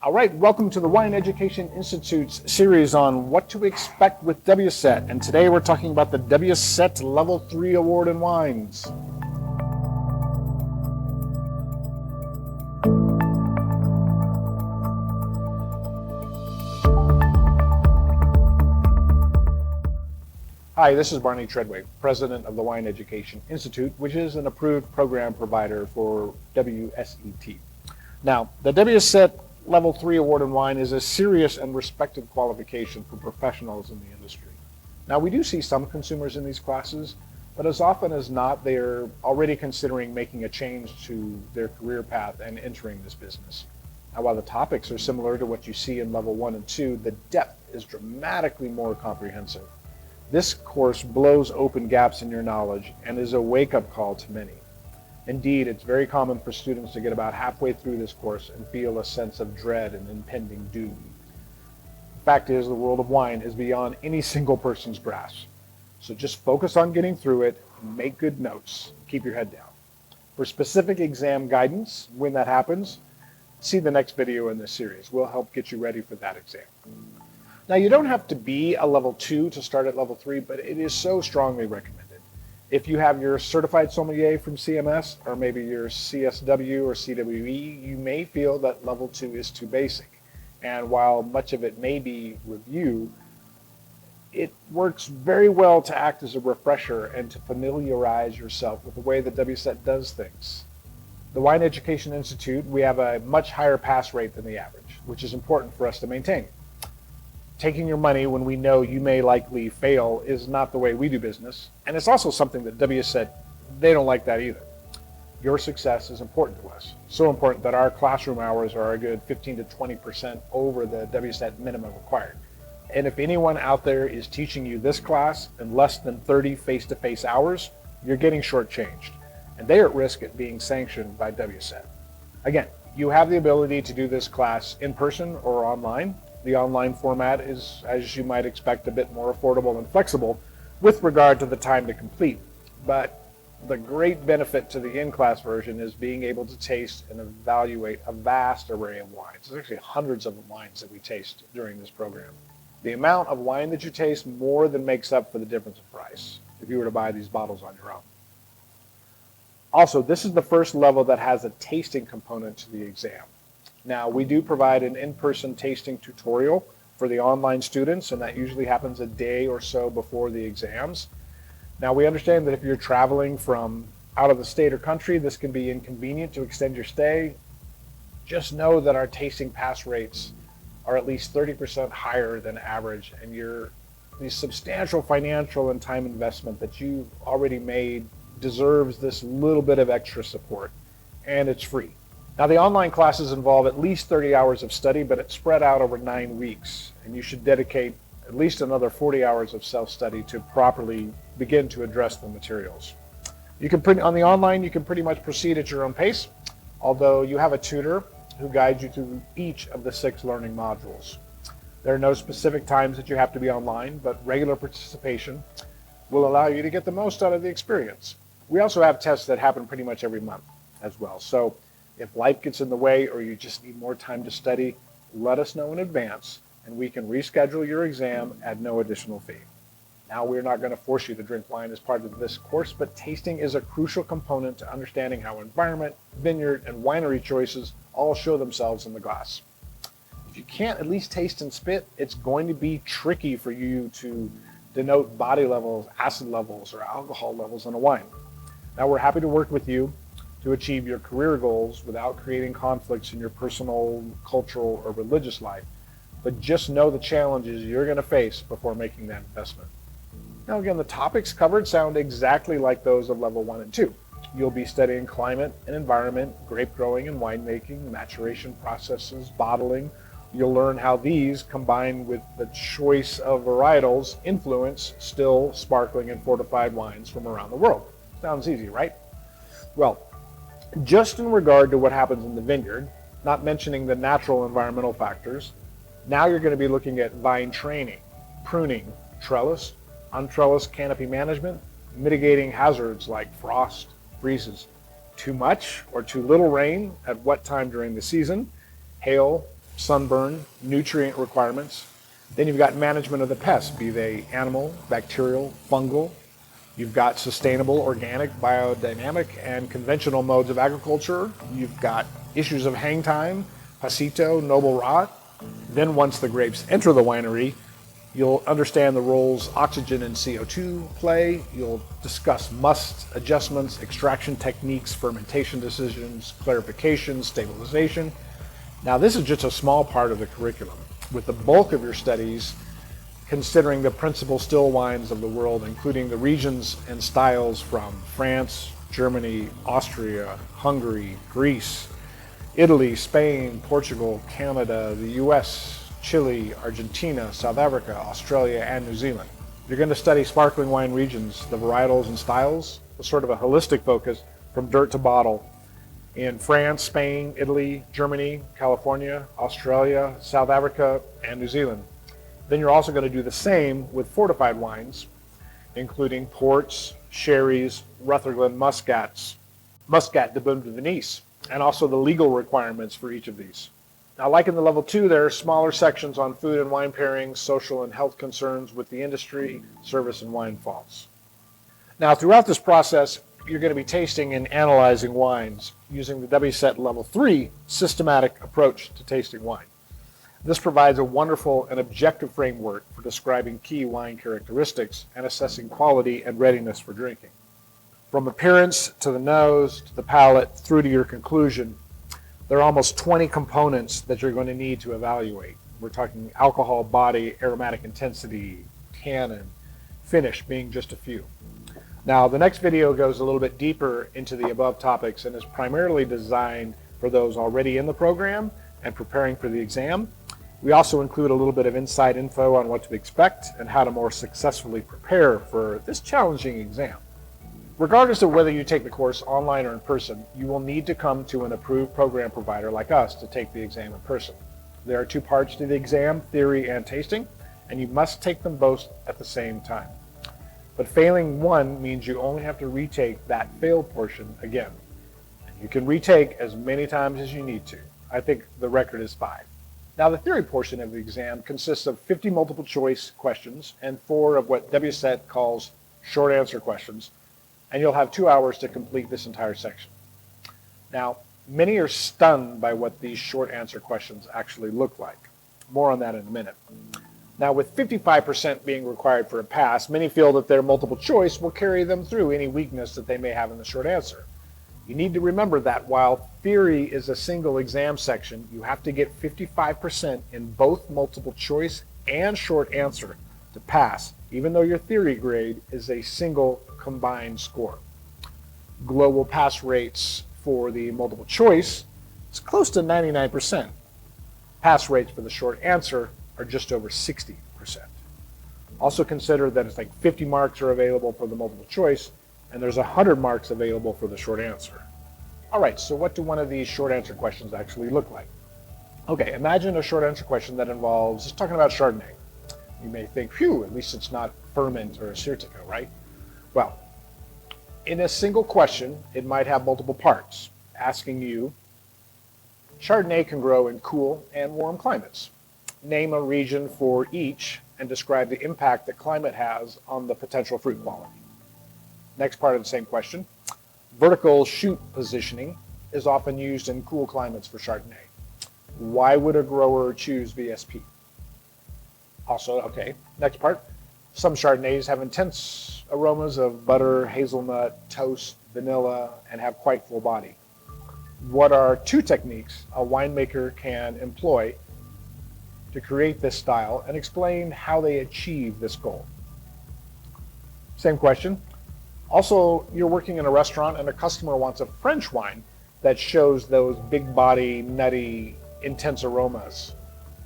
All right, welcome to the Wine Education Institute's series on what to expect with WSET. And today we're talking about the WSET Level 3 Award in Wines. Hi, this is Barney Treadway, President of the Wine Education Institute, which is an approved program provider for WSET. Now, the WSET Level 3 Award in Wine is a serious and respected qualification for professionals in the industry. Now, we do see some consumers in these classes, but as often as not, they are already considering making a change to their career path and entering this business. Now, while the topics are similar to what you see in Level 1 and 2, the depth is dramatically more comprehensive. This course blows open gaps in your knowledge and is a wake-up call to many. Indeed, it's very common for students to get about halfway through this course and feel a sense of dread and impending doom. The fact is, the world of wine is beyond any single person's grasp. So just focus on getting through it and make good notes. Keep your head down. For specific exam guidance, when that happens, see the next video in this series. We'll help get you ready for that exam. Now, you don't have to be a Level 2 to start at Level 3, but it is so strongly recommended. If you have your certified sommelier from CMS, or maybe your CSW or CWE, you may feel that Level 2 is too basic. And while much of it may be review, it works very well to act as a refresher and to familiarize yourself with the way that WSET does things. The Wine Education Institute, we have a much higher pass rate than the average, which is important for us to maintain. Taking your money when we know you may likely fail is not the way we do business, and it's also something that WSET, they don't like that either. Your success is important to us, so important that our classroom hours are a good 15 to 20% over the WSET minimum required. And if anyone out there is teaching you this class in less than 30 face-to-face hours, you're getting shortchanged, and they are at risk at being sanctioned by WSET. Again, you have the ability to do this class in person or online. The online format is, as you might expect, a bit more affordable and flexible with regard to the time to complete. But the great benefit to the in-class version is being able to taste and evaluate a vast array of wines. There's actually hundreds of wines that we taste during this program. The amount of wine that you taste more than makes up for the difference in price if you were to buy these bottles on your own. Also, this is the first level that has a tasting component to the exam. Now, we do provide an in-person tasting tutorial for the online students, and that usually happens a day or so before the exams. Now, we understand that if you're traveling from out of the state or country, this can be inconvenient to extend your stay. Just know that our tasting pass rates are at least 30% higher than average, and the substantial financial and time investment that you've already made deserves this little bit of extra support, and it's free. Now, the online classes involve at least 30 hours of study, but it's spread out over 9 weeks, and you should dedicate at least another 40 hours of self-study to properly begin to address the materials. On the online, you can pretty much proceed at your own pace, although you have a tutor who guides you through each of the 6 learning modules. There are no specific times that you have to be online, but regular participation will allow you to get the most out of the experience. We also have tests that happen pretty much every month as well. So if life gets in the way or you just need more time to study, let us know in advance and we can reschedule your exam at no additional fee. Now, we're not going to force you to drink wine as part of this course, but tasting is a crucial component to understanding how environment, vineyard, and winery choices all show themselves in the glass. If you can't at least taste and spit, it's going to be tricky for you to denote body levels, acid levels, or alcohol levels in a wine. Now, we're happy to work with you to achieve your career goals without creating conflicts in your personal, cultural, or religious life. But just know the challenges you're going to face before making that investment. Now, again, the topics covered sound exactly like those of Level 1 and 2. You'll be studying climate and environment, grape growing and winemaking, maturation processes, bottling. You'll learn how these, combined with the choice of varietals, influence still, sparkling, and fortified wines from around the world. Sounds easy, right? Well, just in regard to what happens in the vineyard, not mentioning the natural environmental factors, now you're going to be looking at vine training, pruning, trellis, untrellis canopy management, mitigating hazards like frost, freezes, too much or too little rain at what time during the season, hail, sunburn, nutrient requirements. Then you've got management of the pests, be they animal, bacterial, fungal. You've got sustainable, organic, biodynamic, and conventional modes of agriculture. You've got issues of hang time, pasito, noble rot. Then once the grapes enter the winery, you'll understand the roles oxygen and CO2 play. You'll discuss must adjustments, extraction techniques, fermentation decisions, clarification, stabilization. Now, this is just a small part of the curriculum, with the bulk of your studies considering the principal still wines of the world, including the regions and styles from France, Germany, Austria, Hungary, Greece, Italy, Spain, Portugal, Canada, the US, Chile, Argentina, South Africa, Australia, and New Zealand. You're going to study sparkling wine regions, the varietals and styles, with sort of a holistic focus from dirt to bottle in France, Spain, Italy, Germany, California, Australia, South Africa, and New Zealand. Then you're also going to do the same with fortified wines, including ports, sherries, Rutherglen muscats, Muscat de Baume de Venise, and also the legal requirements for each of these. Now, like in the level 2, there are smaller sections on food and wine pairings, social and health concerns with the industry, service and wine faults. Now, throughout this process, you're going to be tasting and analyzing wines using the WSET level 3 systematic approach to tasting wine. This provides a wonderful and objective framework for describing key wine characteristics and assessing quality and readiness for drinking. From appearance to the nose to the palate through to your conclusion, there are almost 20 components that you're going to need to evaluate. We're talking alcohol, body, aromatic intensity, tannin, finish being just a few. Now, the next video goes a little bit deeper into the above topics and is primarily designed for those already in the program and preparing for the exam. We also include a little bit of inside info on what to expect and how to more successfully prepare for this challenging exam. Regardless of whether you take the course online or in person, you will need to come to an approved program provider like us to take the exam in person. There are 2 parts to the exam, theory and tasting, and you must take them both at the same time. But failing one means you only have to retake that failed portion again. You can retake as many times as you need to. I think the record is 5. Now, the theory portion of the exam consists of 50 multiple choice questions and 4 of what WSET calls short answer questions, and you'll have 2 hours to complete this entire section. Now, many are stunned by what these short answer questions actually look like. More on that in a minute. Now, with 55% being required for a pass, many feel that their multiple choice will carry them through any weakness that they may have in the short answer. You need to remember that while theory is a single exam section, you have to get 55% in both multiple choice and short answer to pass, even though your theory grade is a single combined score. Global pass rates for the multiple choice is close to 99%. Pass rates for the short answer are just over 60%. Also consider that it's like 50 marks are available for the multiple choice, and there's 100 marks available for the short answer. All right, so what do one of these short answer questions actually look like? Okay, imagine a short answer question that involves just talking about Chardonnay. You may think, phew, at least it's not Ferment or Assyrtiko, right? Well, in a single question, it might have multiple parts, asking you, Chardonnay can grow in cool and warm climates. Name a region for each and describe the impact that climate has on the potential fruit quality. Next part of the same question, vertical shoot positioning is often used in cool climates for Chardonnay. Why would a grower choose VSP? Also, okay, next part, some Chardonnays have intense aromas of butter, hazelnut, toast, vanilla, and have quite full body. What are 2 techniques a winemaker can employ to create this style, and explain how they achieve this goal? Same question. Also, you're working in a restaurant and a customer wants a French wine that shows those big body, nutty, intense aromas.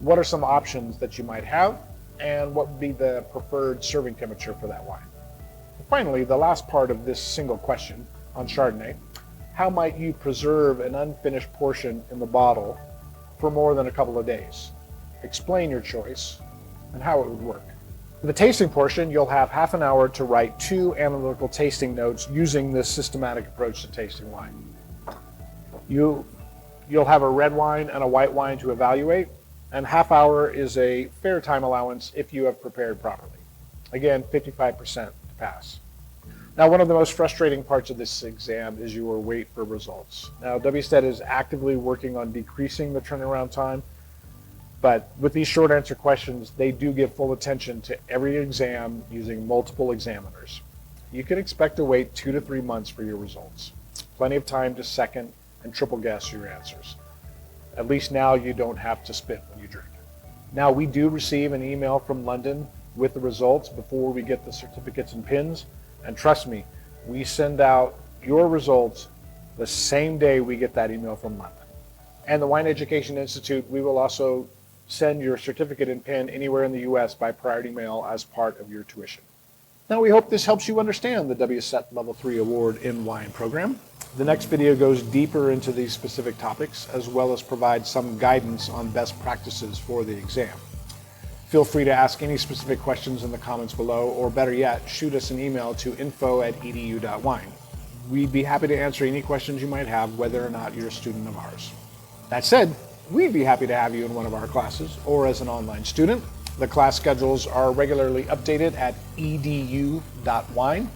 What are some options that you might have, and what would be the preferred serving temperature for that wine? Finally, the last part of this single question on Chardonnay, how might you preserve an unfinished portion in the bottle for more than a couple of days? Explain your choice and how it would work. For the tasting portion, you'll have half an hour to write 2 analytical tasting notes using this systematic approach to tasting wine. You You'll have a red wine and a white wine to evaluate, and half hour is a fair time allowance if you have prepared properly. Again, 55% to pass. Now, one of the most frustrating parts of this exam is your wait for results. Now, WSET is actively working on decreasing the turnaround time, but with these short answer questions, they do give full attention to every exam using multiple examiners. You can expect to wait 2 to 3 months for your results. Plenty of time to second and triple guess your answers. At least now you don't have to spit when you drink. Now, we do receive an email from London with the results before we get the certificates and pins, and trust me, we send out your results the same day we get that email from London. And the Wine Education Institute, we will also send your certificate and pin anywhere in the US by priority mail as part of your tuition. Now, we hope this helps you understand the WSET Level 3 Award in Wine program. The next video goes deeper into these specific topics, as well as provides some guidance on best practices for the exam. Feel free to ask any specific questions in the comments below, or better yet, shoot us an email to info@edu.wine. We'd be happy to answer any questions you might have, whether or not you're a student of ours. That said, we'd be happy to have you in one of our classes or as an online student. The class schedules are regularly updated at edu.wine.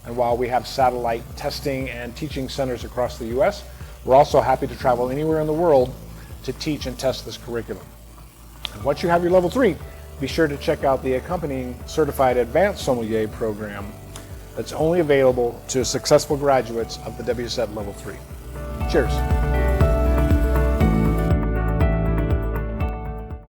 And while we have satellite testing and teaching centers across the US, we're also happy to travel anywhere in the world to teach and test this curriculum. And once you have your level 3, be sure to check out the accompanying Certified Advanced Sommelier program that's only available to successful graduates of the WSET Level 3. Cheers.